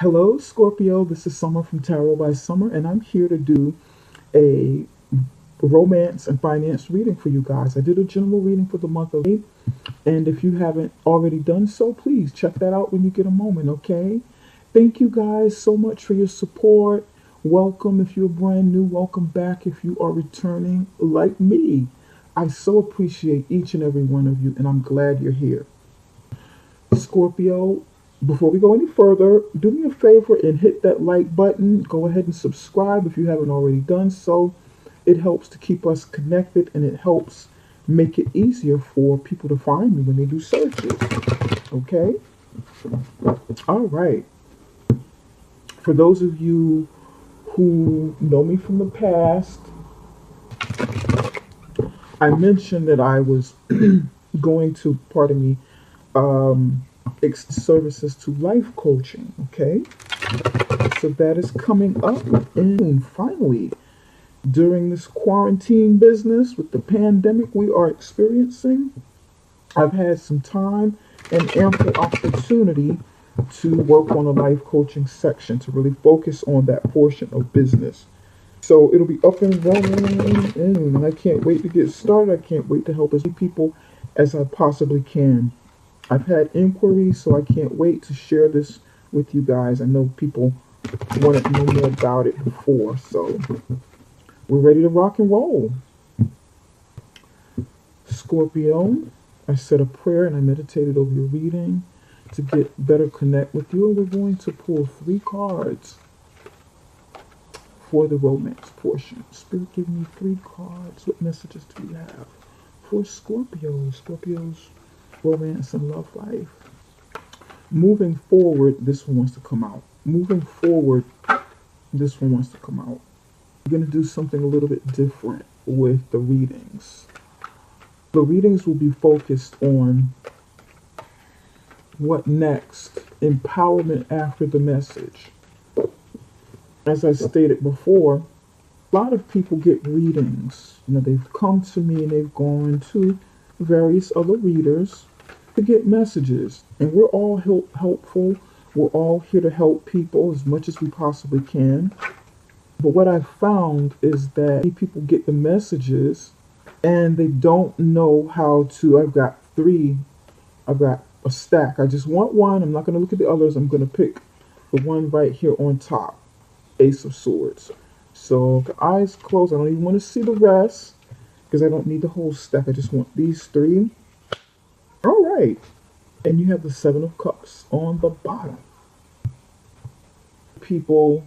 Hello, Scorpio. This is Summer from Tarot by Summer, and I'm here to do a romance and finance reading for you guys. I did a general reading for the month of May, and if you haven't already done so, please check that out when you get a moment, okay? Thank you guys so much for your support. Welcome if you're brand new. Welcome back if you are returning like me. I so appreciate each and every one of you, and I'm glad you're here. Scorpio, before we go any further, do me a favor and hit that like button. Go ahead and subscribe if you haven't already done so. It helps to keep us connected and it helps make it easier for people to find me when they do searches. Okay? All right. For those of you who know me from the past, I mentioned that I was going to, pardon me, services to life coaching. Okay, so that is coming up in finally during this quarantine business with the pandemic we are experiencing. I've had some time and ample opportunity to work on a life coaching section to really focus on that portion of business. So it'll be up and running, and I can't wait to get started. I can't wait to help as many people as I possibly can. I've had inquiries, so I can't wait to share this with you guys. I know people wanted to know more about it before, so we're ready to rock and roll. Scorpio, I said a prayer and I meditated over your reading to get better connect with you, and we're going to pull 3 cards for the romance portion. Spirit, give me 3 cards. What messages do we have for Scorpio? Scorpio's romance and love life. Moving forward, this one wants to come out. Moving forward, this one wants to come out. We're going to do something a little bit different with the readings. The readings will be focused on what next, empowerment after the message. As I stated before, a lot of people get readings. They've come to me and they've gone to various other readers to get messages, and we're all helpful. We're all here to help people as much as we possibly can. But what I've found is that people get the messages and they don't know how to. I've got a stack. I just want one. I'm not going to look at the others. I'm going to pick the one right here on top, Ace of Swords. So the eyes closed. I don't even want to see the rest because I don't need the whole stack. I just want these 3. All right. And you have the 7 of Cups on the bottom. People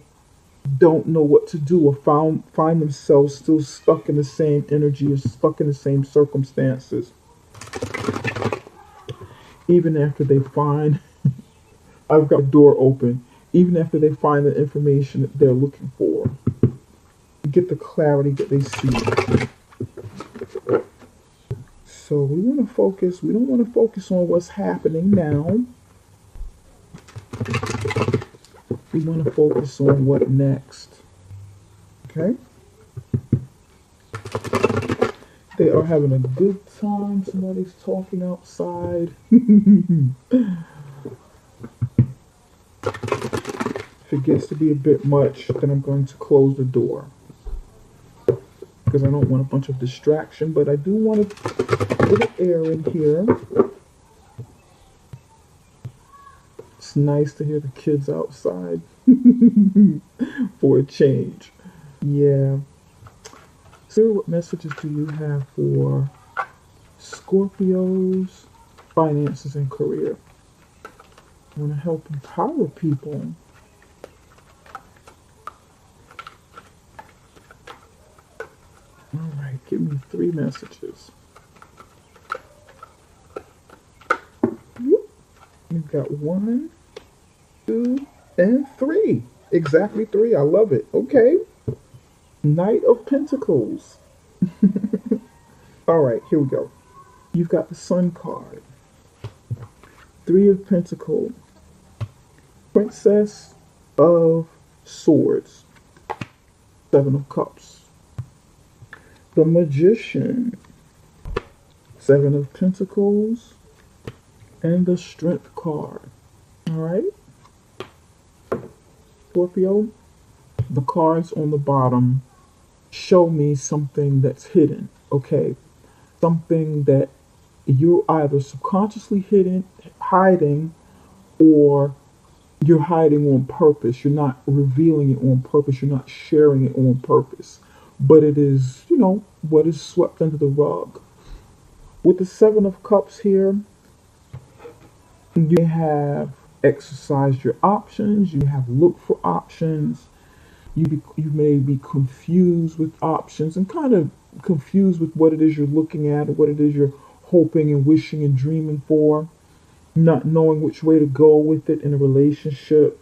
don't know what to do or find themselves still stuck in the same energy or stuck in the same circumstances. Even after they find, I've got a door open, even after they find the information that they're looking for, get the clarity that they see. So we want to focus. We don't want to focus on what's happening now. We want to focus on what next. Okay? They are having a good time. Somebody's talking outside. If it gets to be a bit much, then I'm going to close the door, because I don't want a bunch of distraction, but I do want a little air in here. It's nice to hear the kids outside for a change. Yeah. So what messages do you have for Scorpio's finances and career? I want to help empower people. All right, give me 3 messages. You've got 1, 2, and 3. Exactly 3. I love it. Okay. Knight of Pentacles. All right, here we go. You've got the Sun card. 3 of Pentacles. Princess of Swords. 7 of Cups. The Magician. 7 of Pentacles. And the Strength card. All right. Scorpio, the cards on the bottom show me something that's hidden. Okay, something that you're either subconsciously hiding, or you're hiding on purpose. You're not revealing it on purpose. You're not sharing it on purpose. But it is, what is swept under the rug. With the Seven of Cups here, you have exercised your options. You have looked for options. You may be confused with options and kind of confused with what it is you're looking at, what it is you're hoping and wishing and dreaming for, not knowing which way to go with it in a relationship.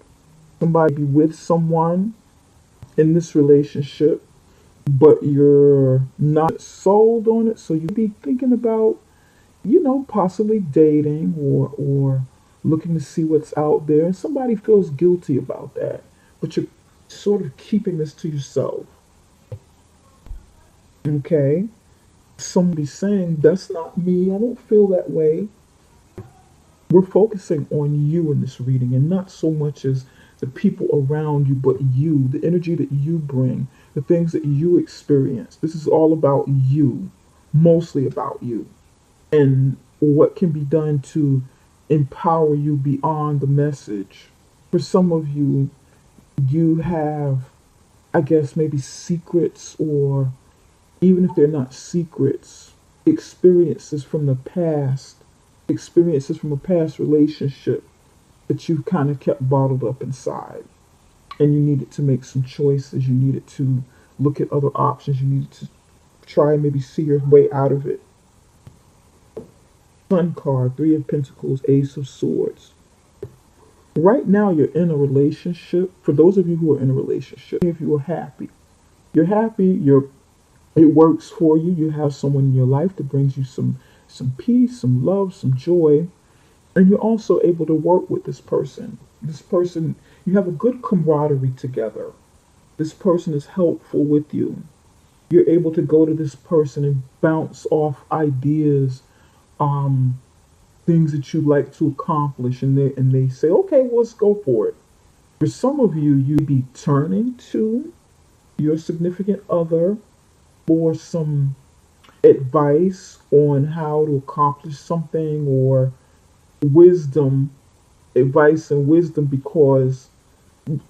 Somebody be with someone in this relationship, but you're not sold on it, so you be thinking about, possibly dating or looking to see what's out there, and somebody feels guilty about that, but you're sort of keeping this to yourself. Okay? Somebody saying, that's not me, I don't feel that way. We're focusing on you in this reading, and not so much as the people around you, but you, the energy that you bring, the things that you experience. This is all about you, mostly about you, and what can be done to empower you beyond the message. For some of you, you have, I guess, maybe secrets, or even if they're not secrets, experiences from the past, experiences from a past relationship that you've kind of kept bottled up inside. And you needed to make some choices. You needed to look at other options. You needed to try and maybe see your way out of it. Sun card, Three of Pentacles, Ace of Swords. Right now you're in a relationship. For those of you who are in a relationship, if you are happy, you're happy, it works for you. You have someone in your life that brings you some peace, some love, some joy, and you're also able to work with this person. This person, you have a good camaraderie together. This person is helpful with you. You're able to go to this person and bounce off ideas, things that you'd like to accomplish, and they say, okay, well, let's go for it. For some of you, you'd be turning to your significant other for some advice on how to accomplish something, or advice and wisdom, because you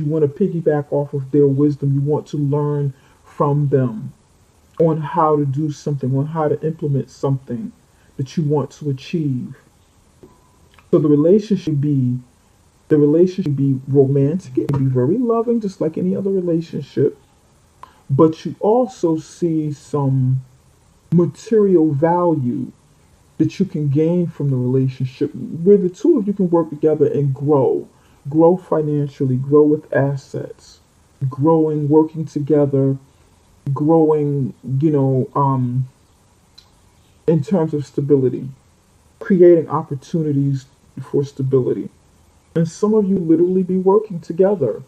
want to piggyback off of their wisdom. You want to learn from them on how to do something, on how to implement something that you want to achieve. So the relationship be romantic. It can be very loving, just like any other relationship. But you also see some material value that you can gain from the relationship, where the two of you can work together and grow financially, grow with assets, growing, working together, growing, in terms of stability, creating opportunities for stability. And some of you literally be working together,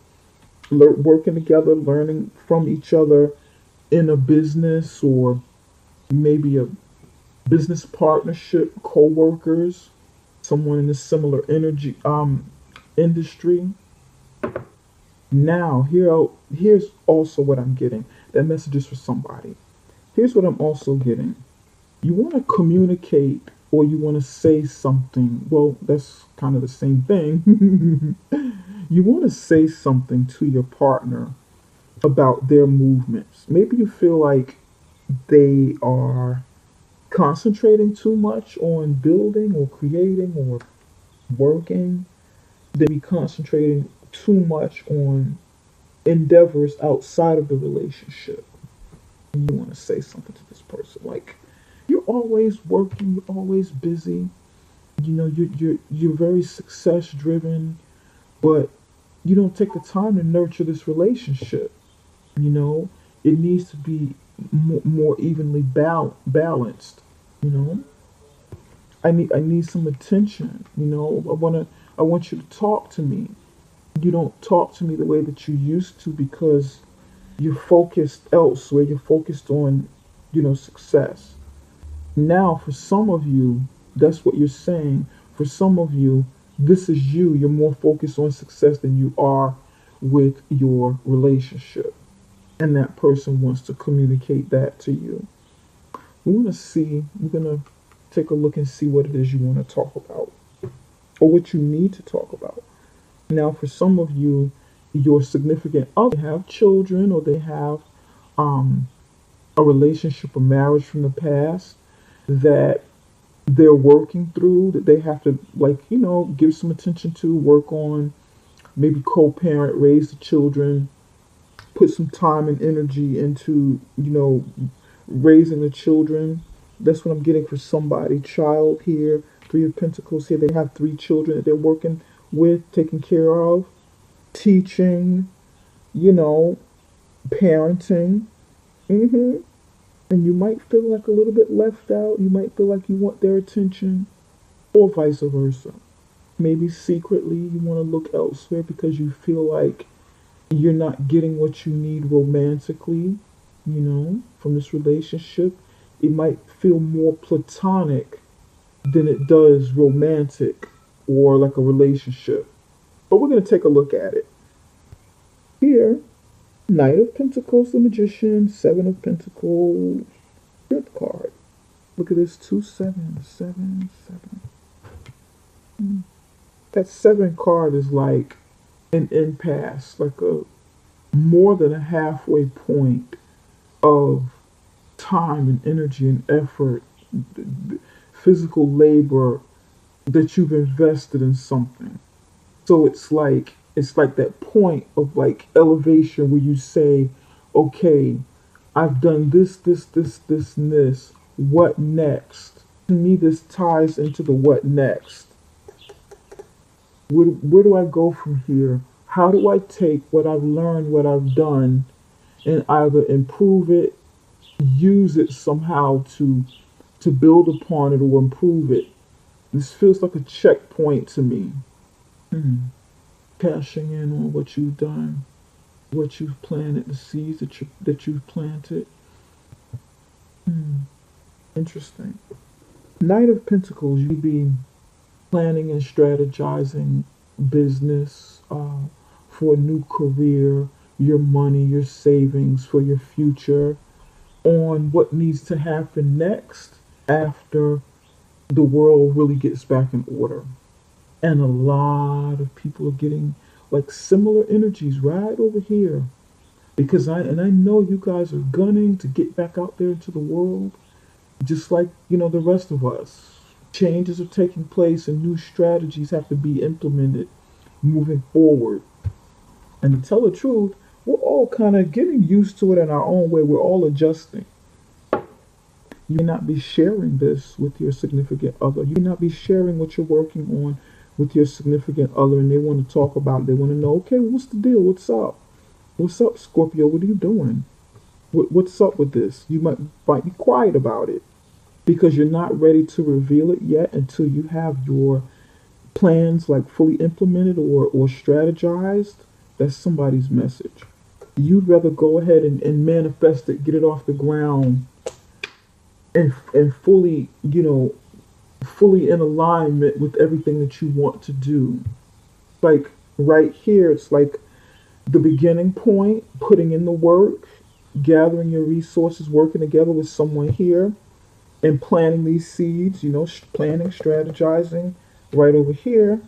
learning from each other in a business, or maybe a business partnership, co-workers, someone in a similar industry. Now, here's also what I'm getting. That message is for somebody. Here's what I'm also getting. You want to communicate, or you want to say something. Well, that's kind of the same thing. You want to say something to your partner about their movements. Maybe you feel like they are concentrating too much on building or creating or working. They be concentrating too much on endeavors outside of the relationship. And you want to say something to this person, like, you're always working, you're always busy. You're very success driven, but you don't take the time to nurture this relationship. It needs to be more evenly balanced. You know, I need some attention. I want you to talk to me. You don't talk to me the way that you used to, because you're focused elsewhere. You're focused on, success. Now, for some of you, that's what you're saying. For some of you, This is you. You're more focused on success than you are with your relationship. And that person wants to communicate that to you. We want to see, we're going to take a look and see what it is you want to talk about or what you need to talk about. Now, for some of you, your significant other have children or they have um, a relationship or marriage from the past that they're working through, that they have to, like, give some attention to, work on, maybe co-parent, raise the children, put some time and energy into, raising the children. That's what I'm getting for somebody. Child here, Three of Pentacles here. They have three children that they're working with, taking care of, teaching, you know, parenting. hmm And you might feel like a little bit left out. You might feel like you want their attention, or vice versa. Maybe secretly you want to look elsewhere because you feel like you're not getting what you need romantically, from this relationship. It might feel more platonic than it does romantic or like a relationship. But we're going to take a look at it. Here, Knight of Pentacles, the Magician, Seven of Pentacles, Fifth card. Look at this, 2 7, 7, 7. That seven card is like an impasse, like a more than a halfway point of time and energy and effort, physical labor that you've invested in something. So it's like that point of like elevation where you say, okay, I've done this, this, this, this, and this. What next? To me, this ties into the what next. Where do I go from here? How do I take what I've learned, what I've done, and either improve it, use it somehow to build upon it or improve it? This feels like a checkpoint to me. Cashing in on what you've done, what you've planted, the seeds that you've planted. Interesting. Knight of Pentacles, you'd be planning and strategizing business for a new career, your money, your savings for your future, on what needs to happen next after the world really gets back in order. And a lot of people are getting like similar energies right over here. Because I know you guys are gunning to get back out there into the world, just like, the rest of us. Changes are taking place and new strategies have to be implemented moving forward. And to tell the truth, we're all kind of getting used to it in our own way. We're all adjusting. You may not be sharing this with your significant other. You may not be sharing what you're working on with your significant other, and they want to talk about it. They want to know, okay, what's the deal? What's up? What's up, Scorpio? What are you doing? What's up with this? You might be quiet about it because you're not ready to reveal it yet until you have your plans like fully implemented or strategized. That's somebody's message. You'd rather go ahead and manifest it, get it off the ground, and fully, fully in alignment with everything that you want to do. Like right here, it's like the beginning point, putting in the work, gathering your resources, working together with someone here, and planting these seeds, planning, strategizing. Right over here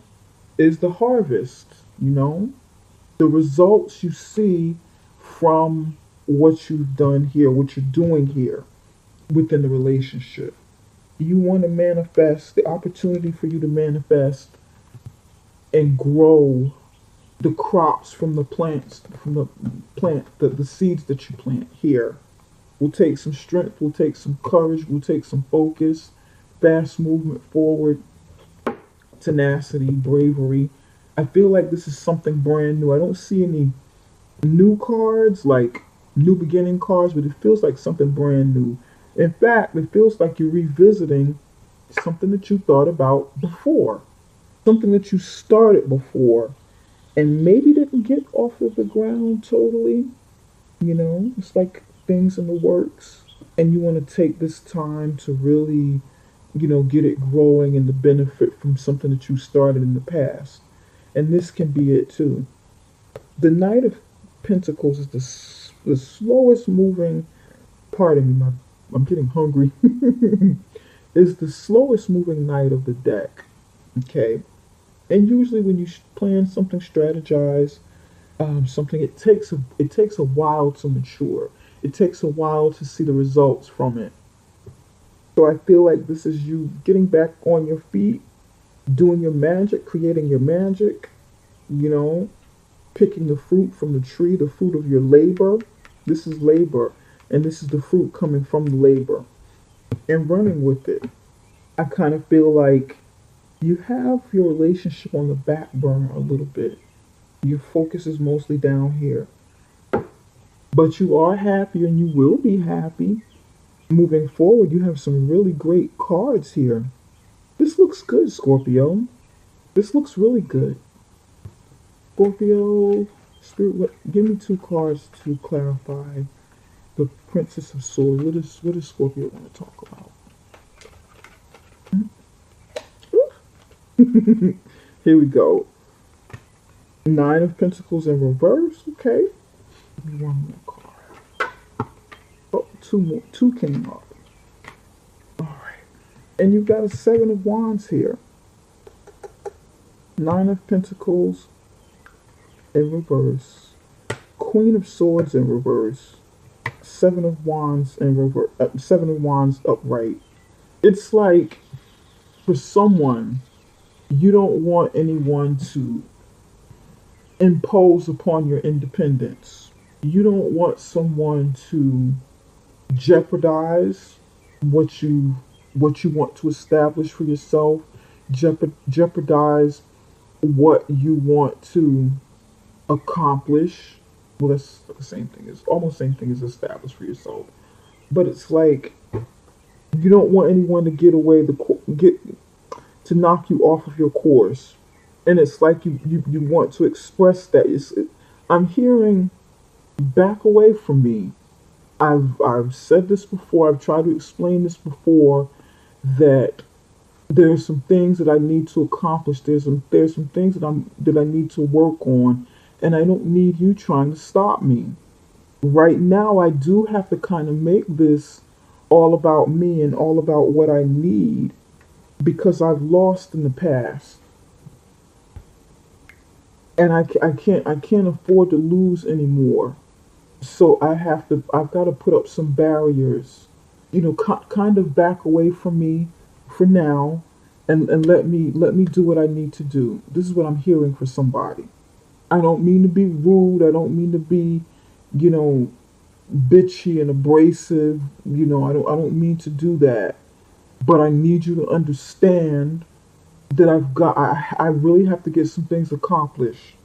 is the harvest, the results you see from what you've done here, what you're doing here within the relationship. You want to manifest the opportunity for you to manifest and grow the crops from the plants, the seeds that you plant here. Will take some strength, will take some courage, will take some focus, fast movement forward, tenacity, bravery. I feel like this is something brand new. I don't see any new cards, like new beginning cards, but it feels like something brand new. In fact, it feels like you're revisiting something that you thought about before, something that you started before, and maybe didn't get off of the ground totally. It's like things in the works, and you want to take this time to really get it growing and the benefit from something that you started in the past. And this can be it too. The Knight of Pentacles is the slowest moving, pardon me, I'm getting hungry, is the slowest moving knight of the deck. Okay. And usually when you plan something, strategize something, it takes a while to mature. It takes a while to see the results from it. So I feel like this is you getting back on your feet, doing your magic, creating your magic, you know, picking the fruit from the tree, the fruit of your labor. This is labor, and this is the fruit coming from the labor, and running with it. I kind of feel like you have your relationship on the back burner a little bit. Your focus is mostly down here. But you are happy and you will be happy. Moving forward, you have some really great cards here. This looks good, Scorpio. This looks really good. Scorpio, Spirit, give me two cards to clarify the Princess of Swords. What does Scorpio want to talk about? Here we go. Nine of Pentacles in reverse. Okay. Give me one more card. Oh, two more. Two came up. All right. And you've got a Seven of Wands here. Nine of Pentacles in reverse. Queen of Swords in reverse. Seven of Wands in reverse. Seven of Wands upright. It's like, for someone, you don't want anyone to impose upon your independence. You don't want someone to jeopardize what you want to establish for yourself, jeopardize what you want to accomplish. Well, that's the same thing. It's almost the same thing as establish for yourself. But it's like you don't want anyone to get to knock you off of your course. And it's like you want to express that. I'm hearing, back away from me. I've said this before. I've tried to explain this before, that there's some things that I need to accomplish. There's some things that I need to work on, and I don't need you trying to stop me. Right now, I do have to kind of make this all about me and all about what I need, because I've lost in the past. And I can't afford to lose anymore. So I've got to put up some barriers, kind of back away from me for now, and let me do what I need to do. This is what I'm hearing for somebody. I don't mean to be rude. I don't mean to be, you know, bitchy and abrasive. I don't mean to do that. But I need you to understand that I really have to get some things accomplished.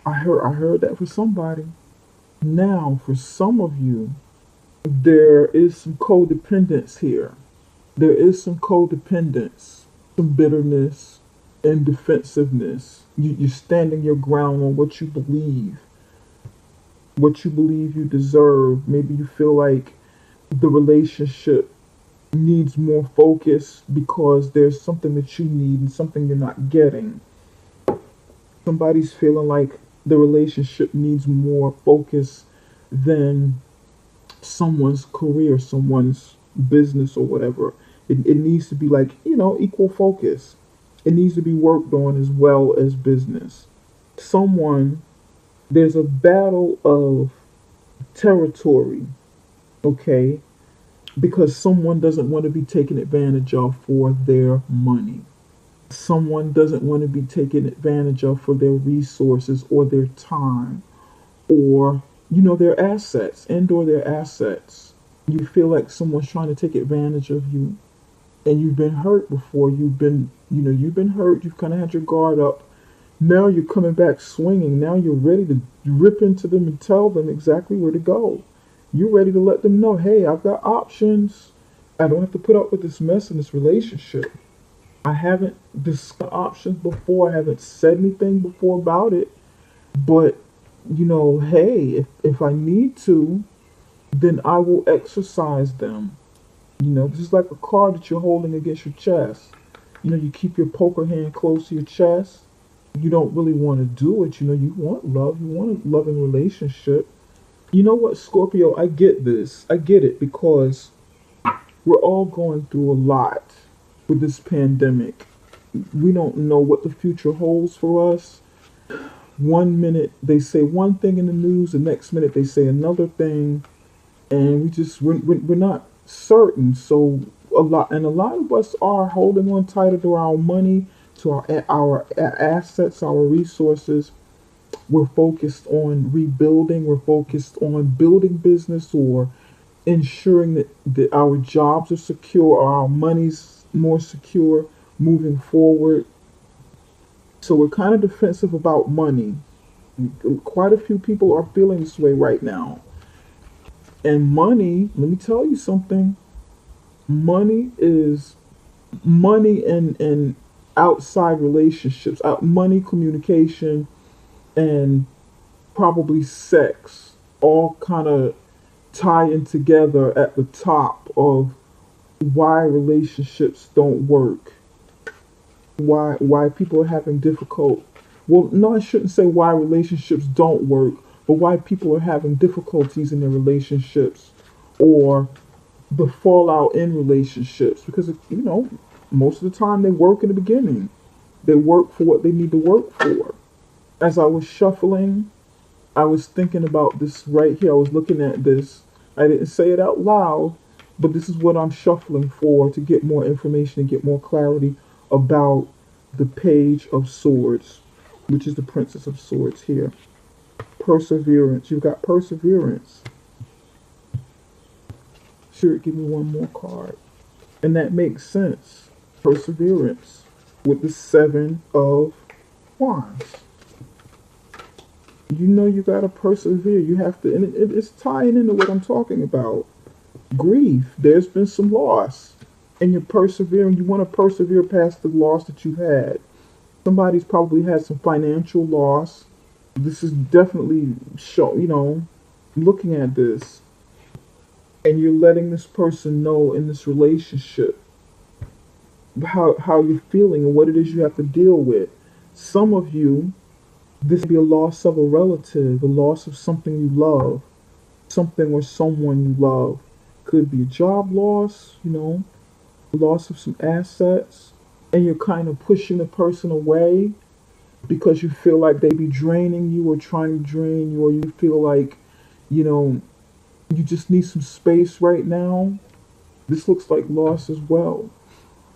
I heard that for somebody. Now, for some of you, there is some codependence here. There is some codependence, some bitterness and defensiveness. You're standing your ground on what you believe you deserve. Maybe you feel like the relationship needs more focus because there's something that you need and something you're not getting. Somebody's feeling like the relationship needs more focus than someone's career, someone's business, or whatever. It needs to be like, equal focus. It needs to be worked on as well as business. There's a battle of territory, okay? Because someone doesn't want to be taken advantage of for their money. Someone doesn't want to be taken advantage of for their resources or their time, or their assets or their assets. You feel like someone's trying to take advantage of you, and you've been hurt before. You've been hurt. You've kind of had your guard up. Now you're coming back swinging. Now you're ready to rip into them and tell them exactly where to go. You're ready to let them know, hey, I've got options. I don't have to put up with this mess in this relationship. I haven't discussed options before. I haven't said anything before about it. But, hey, if I need to, then I will exercise them. This is like a card that you're holding against your chest. You keep your poker hand close to your chest. You don't really want to do it. You want love. You want a loving relationship. You know what, Scorpio? I get this. I get it because we're all going through a lot with this pandemic. We don't know what the future holds for us. One minute they say one thing in the news, the next minute they say another thing, and we're not certain. So a lot of us are holding on tighter to our money, to our assets, our resources. We're focused on rebuilding. We're focused on building business or ensuring that our jobs are secure or our money's more secure moving forward. So we're kind of defensive about money. Quite a few people are feeling this way right now. And money, let me tell you something. Money is money and outside relationships, money, communication, and probably sex all kind of tie in together at the top of why relationships don't work, why people are having difficult. Well, no, I shouldn't say why relationships don't work, but why people are having difficulties in their relationships or the fallout in relationships because most of the time they work in the beginning. They work for what they need to work for. As I was shuffling, I was thinking about this right here. I was looking at this. I didn't say it out loud, but this is what I'm shuffling for to get more information and get more clarity about the Page of Swords, which is the Princess of Swords here. Perseverance. You've got perseverance. Spirit, give me one more card. And that makes sense. Perseverance with the Seven of Wands. You gotta persevere. You have to, and it's tying into what I'm talking about. Grief. There's been some loss, and you're persevering. You want to persevere past the loss that you've had. Somebody's probably had some financial loss. This is definitely looking at this, and you're letting this person know in this relationship how you're feeling and what it is you have to deal with. Some of you, this could be a loss of a relative, a loss of something you love, something or someone you love. Could be a job loss, loss of some assets, and you're kind of pushing the person away because you feel like they be draining you or trying to drain you, or you feel like, you just need some space right now. This looks like loss as well.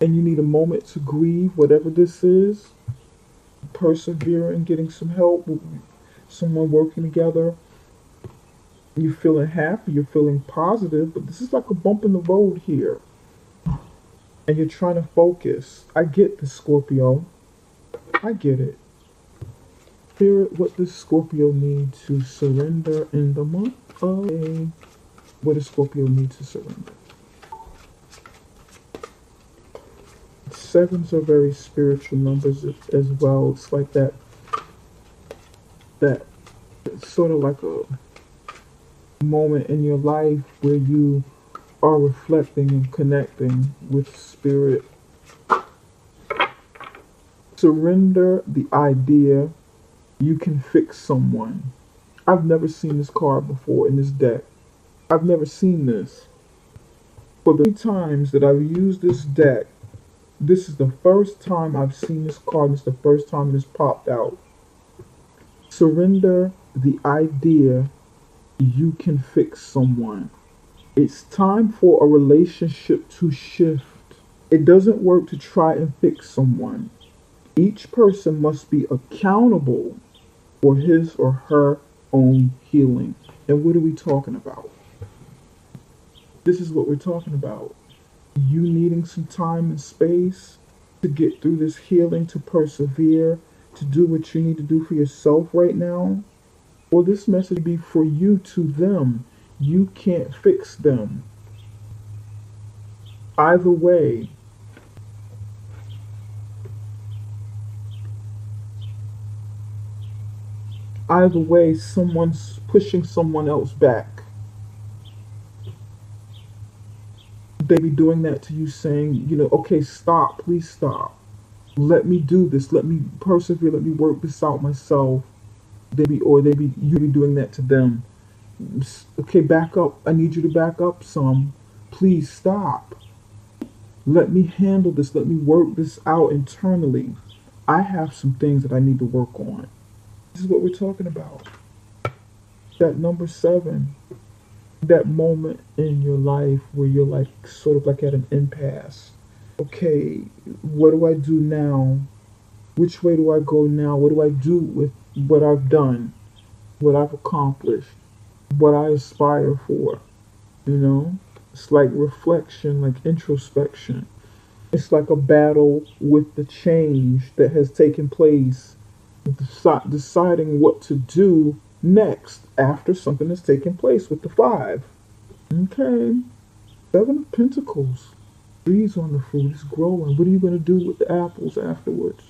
And you need a moment to grieve, whatever this is. Persevering, getting some help, someone working together. You're feeling happy, you're feeling positive, but this is like a bump in the road here. And you're trying to focus. I get this, Scorpio. I get it. Spirit, what does Scorpio need to surrender in the month of May? What does Scorpio need to surrender? Sevens are very spiritual numbers as well. It's like that it's sort of like a moment in your life where you are reflecting and connecting with spirit. Surrender the idea you can fix someone. I've never seen this card before in this deck. I've never seen this. For the 3 times that I've used this deck, this is the first time I've seen this card. It's the first time it's popped out. Surrender the idea you can fix someone. It's time for a relationship to shift. It doesn't work to try and fix someone. Each person must be accountable for his or her own healing. And what are we talking about? This is what we're talking about. You needing some time and space to get through this healing, to persevere, to do what you need to do for yourself right now. Or this message be for you to them. You can't fix them. Either way, someone's pushing someone else back. They be doing that to you, saying, okay, stop, please stop. Let me do this. Let me persevere. Let me work this out myself. You be doing that to them. Okay, back up. I need you to back up some. Please stop. Let me handle this. Let me work this out internally. I have some things that I need to work on. This is what we're talking about. That number 7, that moment in your life where you're like sort of like at an impasse. Okay, what do I do now? Which way do I go now? What do I do with what I've done, what I've accomplished, what I aspire for? You know, it's like reflection, like introspection. It's like a battle with the change that has taken place, deciding what to do next after something has taken place with the 5. Okay, 7 of Pentacles. Trees on the fruit is growing. What are you going to do with the apples afterwards?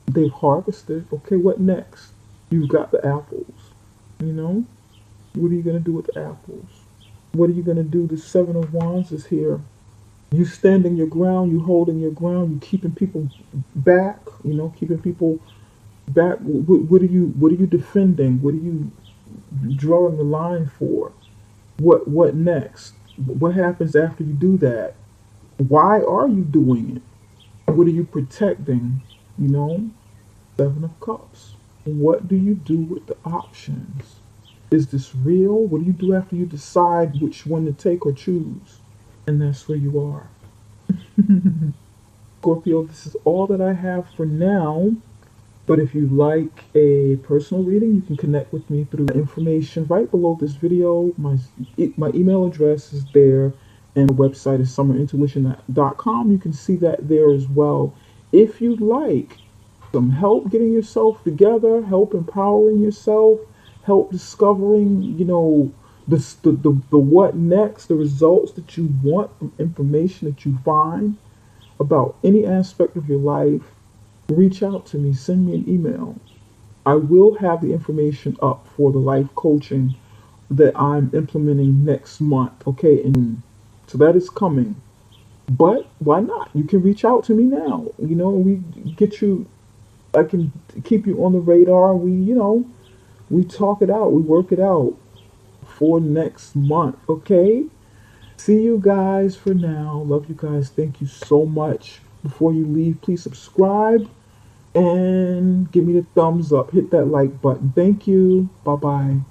They've harvested. Okay, what next? You've got the apples. You know? What are you going to do with the apples? What are you going to do? The 7 of Wands is here. You standing your ground. You holding your ground. You keeping people back. Keeping people back. What are you defending? What are you drawing the line for? What next? What happens after you do that? Why are you doing it? What are you protecting? 7 of Cups. What do you do with the options? Is this real? What do you do after you decide which one to take or choose? And that's where you are. Scorpio, this is all that I have for now. But if you'd like a personal reading, you can connect with me through the information right below this video. My email address is there, and the website is summerintuition.com. You can see that there as well. If you'd like some help getting yourself together, help empowering yourself, help discovering, the what next, the results that you want from information that you find about any aspect of your life, reach out to me, send me an email. I will have the information up for the life coaching that I'm implementing next month, okay? And so that is coming. But why not? You can reach out to me now. I can keep you on the radar. We talk it out, we work it out for next month, okay? See you guys for now. Love you guys. Thank you so much. Before you leave, please subscribe and give me the thumbs up. Hit that like button. Thank you. Bye-bye.